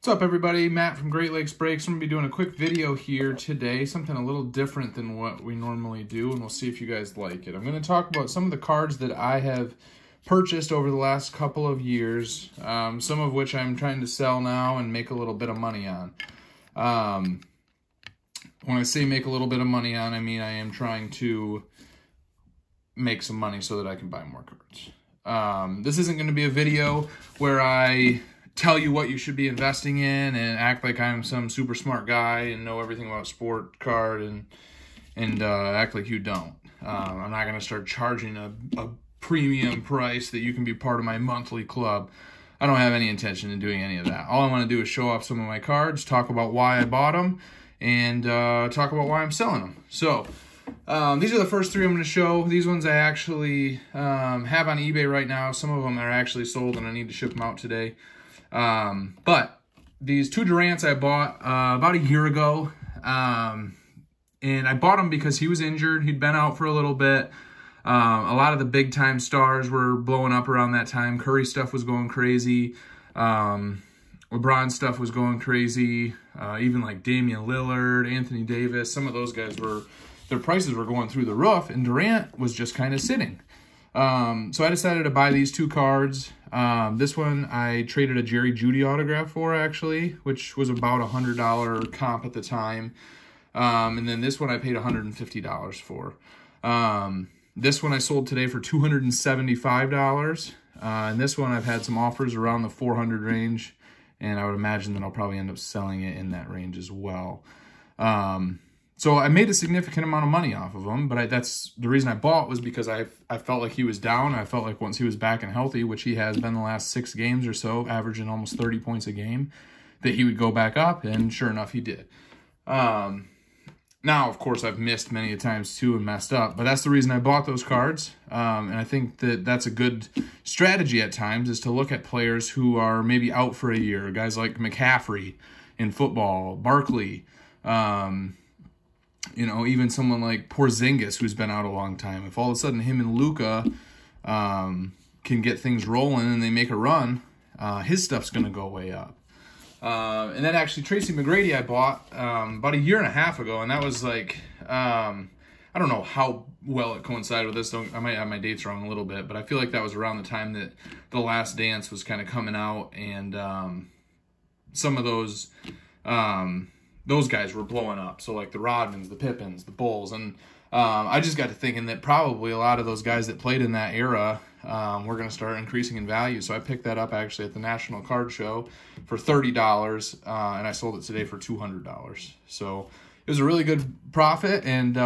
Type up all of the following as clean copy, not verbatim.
What's up, everybody? Matt from Great Lakes Breaks. I'm going to be doing a quick video here today, something a little different than what we normally do, and we'll see if you guys like it. I'm going to talk about some of the cards that I have purchased over the last couple of years, some of which I'm trying to sell now and make a little bit of money on. When I say make a little bit of money on, I mean I am trying to make some money so that I can buy more cards. This isn't going to be a video where I tell you what you should be investing in and act like I'm some super smart guy and know everything about sport card and act like you don't. I'm not going to start charging a premium price that you can be part of my monthly club. I don't have any intention of doing any of that. All I want to do is show off some of my cards, talk about why I bought them, and talk about why I'm selling them. So these are the first three I'm going to show. These ones I actually have on eBay right now. Some of them are actually sold and I need to ship them out today. But these two Durants I bought about a year ago, and I bought them because he was injured. He'd been out for a little bit. A lot of the big time stars were blowing up around that time. Curry stuff was going crazy. LeBron stuff was going crazy. Even like Damian Lillard, Anthony Davis, some of those guys their prices were going through the roof, and Durant was just kind of sitting. So I decided to buy these two cards. This one I traded a Jerry Jeudy autograph for, actually, which was about $100 comp at the time. And then this one I paid $150 for. This one I sold today for $275. And this one I've had some offers around the $400 range, and I would imagine that I'll probably end up selling it in that range as well. So I made a significant amount of money off of him, but that's the reason I bought was because I felt like he was down. I felt like once he was back and healthy, which he has been the last 6 games or so, averaging almost 30 points a game, that he would go back up, and sure enough, he did. Now, of course, I've missed many a times too and messed up, but that's the reason I bought those cards. And I think that that's a good strategy at times, is to look at players who are maybe out for a year, guys like McCaffrey in football, Barkley, you know, even someone like Porzingis, who's been out a long time. If all of a sudden him and Luka can get things rolling and they make a run, his stuff's going to go way up. And then actually Tracy McGrady I bought about a year and a half ago, and that was like, I don't know how well it coincided with this. I might have my dates wrong a little bit, but I feel like that was around the time that The Last Dance was kind of coming out, and some of those guys were blowing up. So like the Rodmans, the Pippins, the Bulls. And I just got to thinking that probably a lot of those guys that played in that era were going to start increasing in value. So I picked that up actually at the National Card Show for $30, and I sold it today for $200. So it was a really good profit. And,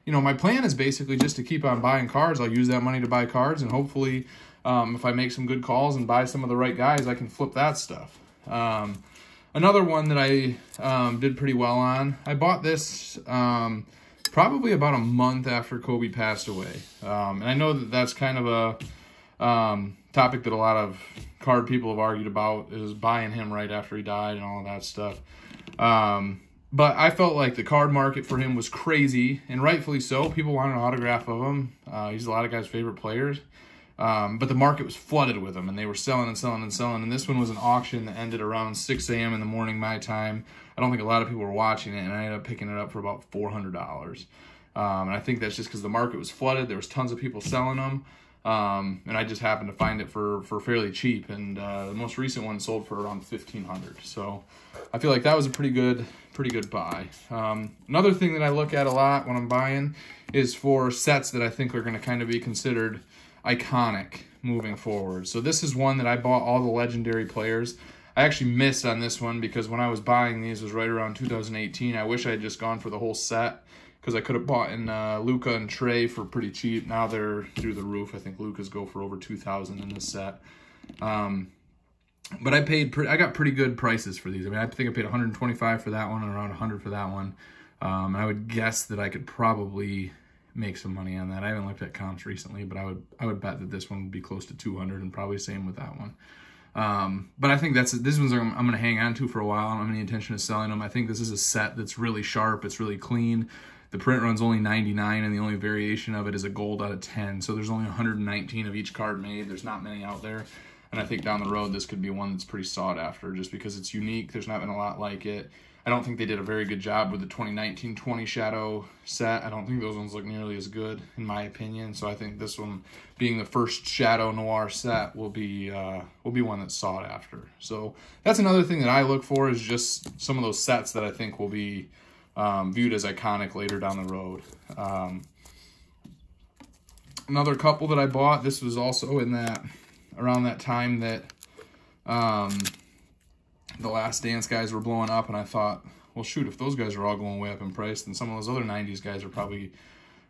you know, my plan is basically just to keep on buying cards. I'll use that money to buy cards, and hopefully if I make some good calls and buy some of the right guys, I can flip that stuff. Another one that I did pretty well on, I bought this probably about a month after Kobe passed away. And I know that that's kind of a topic that a lot of card people have argued about, is buying him right after he died and all of that stuff. But I felt like the card market for him was crazy, and rightfully so. People wanted an autograph of him. He's a lot of guys' favorite players. But the market was flooded with them, and they were selling and selling and selling. And this one was an auction that ended around 6 a.m. in the morning my time. I don't think a lot of people were watching it, and I ended up picking it up for about $400. And I think that's just because the market was flooded. There was tons of people selling them, and I just happened to find it for fairly cheap. And the most recent one sold for around $1,500. So I feel like that was a pretty good buy. Another thing that I look at a lot when I'm buying is for sets that I think are going to kind of be considered iconic moving forward. So this is one that I bought all the legendary players. I actually missed on this one because when I was buying these, it was right around 2018. I wish I had just gone for the whole set, because I could have bought in Luka and Trey for pretty cheap. Now they're through the roof. I think Luka's go for over $2,000 in this set. But I got pretty good prices for these. I mean, I think I paid $125 for that one and around $100 for that one. And I would guess that I could probably make some money on that. I haven't looked at comps recently, but I would bet that this one would be close to $200, and probably same with that one. But I think this one's I'm going to hang on to for a while. I don't have any intention of selling them. I think this is a set that's really sharp. It's really clean. The print run's only 99, and the only variation of it is a gold out of 10. So there's only 119 of each card made. There's not many out there. And I think down the road, this could be one that's pretty sought after just because it's unique. There's not been a lot like it. I don't think they did a very good job with the 2019-20 Shadow set. I don't think those ones look nearly as good, in my opinion. So I think this one, being the first Shadow Noir set, will be one that's sought after. So that's another thing that I look for, is just some of those sets that I think will be viewed as iconic later down the road. Another couple that I bought, this was also in that, around that time that the Last Dance guys were blowing up, and I thought, well, shoot, if those guys are all going way up in price, then some of those other 90s guys are probably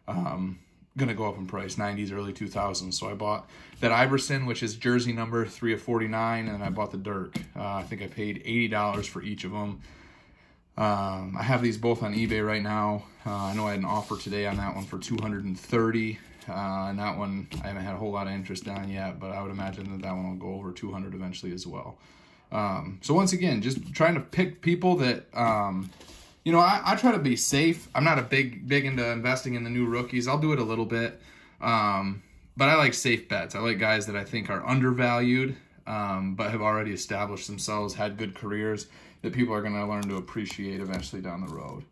going to go up in price, 90s, early 2000s. So I bought that Iverson, which is jersey number 3 of 49, and I bought the Dirk. I think I paid $80 for each of them. I have these both on eBay right now. I know I had an offer today on that one for $230. And that one I haven't had a whole lot of interest on yet, but I would imagine that that one will go over 200 eventually as well. So once again, just trying to pick people that, you know, I try to be safe. I'm not a big into investing in the new rookies. I'll do it a little bit. But I like safe bets. I like guys that I think are undervalued, but have already established themselves, had good careers, that people are going to learn to appreciate eventually down the road.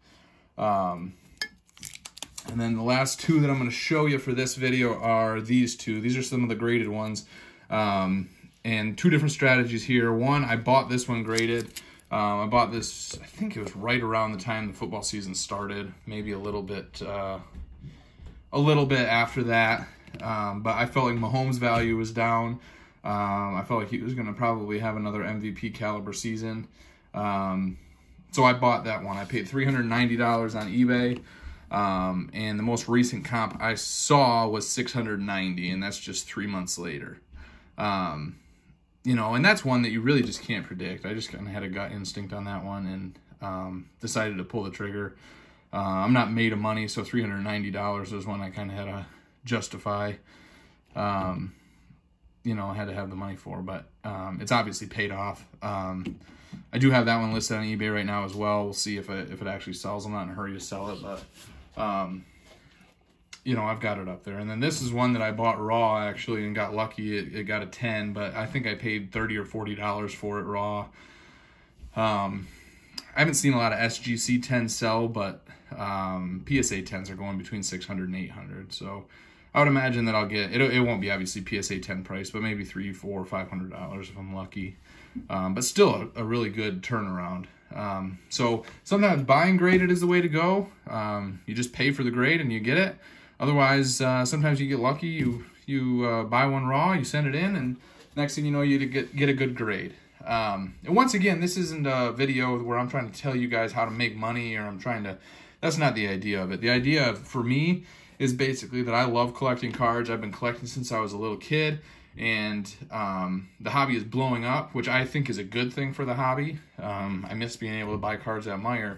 And then the last two that I'm going to show you for this video are these two. These are some of the graded ones. And two different strategies here. One, I bought this one graded. I bought this, I think it was right around the time the football season started, maybe a little bit after that. But I felt like Mahomes' value was down. I felt like he was going to probably have another MVP caliber season. So I bought that one. I paid $390 on eBay. And the most recent comp I saw was $690, and that's just 3 months later. You know, and that's one that you really just can't predict. I just kind of had a gut instinct on that one and decided to pull the trigger. I'm not made of money, so $390 was one I kind of had to justify. You know, I had to have the money for, but it's obviously paid off. I do have that one listed on eBay right now as well. We'll see if it actually sells. I'm not in a hurry to sell it, but you know, I've got it up there. And then this is one that I bought raw, actually, and got lucky. It got a 10, but I think I paid $30 or $40 for it raw. I haven't seen a lot of SGC 10s sell, but PSA 10s are going between $600 and $800. So I would imagine that I'll get, it won't be obviously PSA 10 price, but maybe $300, $400, $500 if I'm lucky. But still a really good turnaround. So sometimes buying graded is the way to go. You just pay for the grade and you get it. Otherwise, sometimes you get lucky. You buy one raw, you send it in, and next thing you know, you get a good grade. And once again, this isn't a video where I'm trying to tell you guys how to make money, or I'm trying to. That's not the idea of it. The idea for me is basically that I love collecting cards. I've been collecting since I was a little kid. And the hobby is blowing up, which I think is a good thing for the hobby. I miss being able to buy cards at Meijer.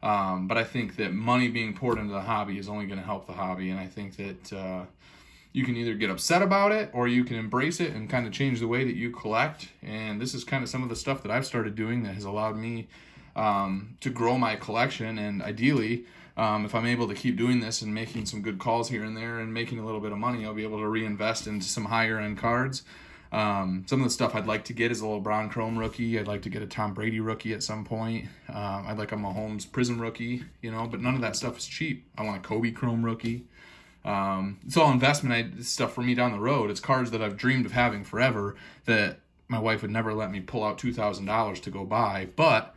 But I think that money being poured into the hobby is only going to help the hobby. And I think that you can either get upset about it, or you can embrace it and kind of change the way that you collect. And this is kind of some of the stuff that I've started doing that has allowed me to grow my collection. And ideally, if I'm able to keep doing this and making some good calls here and there and making a little bit of money, I'll be able to reinvest into some higher end cards. Some of the stuff I'd like to get is a LeBron Chrome rookie. I'd like to get a Tom Brady rookie at some point. I'd like a Mahomes Prism rookie, you know, but none of that stuff is cheap. I want a Kobe Chrome rookie. It's all investment stuff for me down the road. It's cards that I've dreamed of having forever that my wife would never let me pull out $2,000 to go buy. But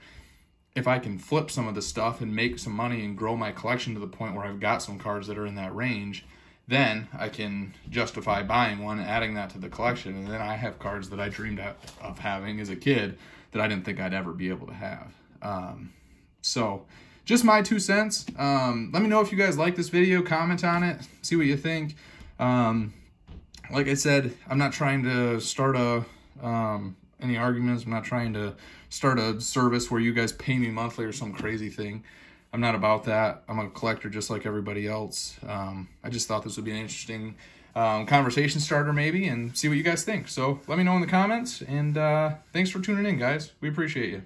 if I can flip some of the stuff and make some money and grow my collection to the point where I've got some cards that are in that range, then I can justify buying one, adding that to the collection, and then I have cards that I dreamed of having as a kid that I didn't think I'd ever be able to have. So just my 2 cents. Let me know if you guys like this video, comment on it, see what you think. Like I said, I'm not trying to start any arguments. I'm not trying to start a service where you guys pay me monthly or some crazy thing. I'm not about that. I'm a collector just like everybody else. I just thought this would be an interesting conversation starter maybe, and see what you guys think. So let me know in the comments, and thanks for tuning in, guys. We appreciate you.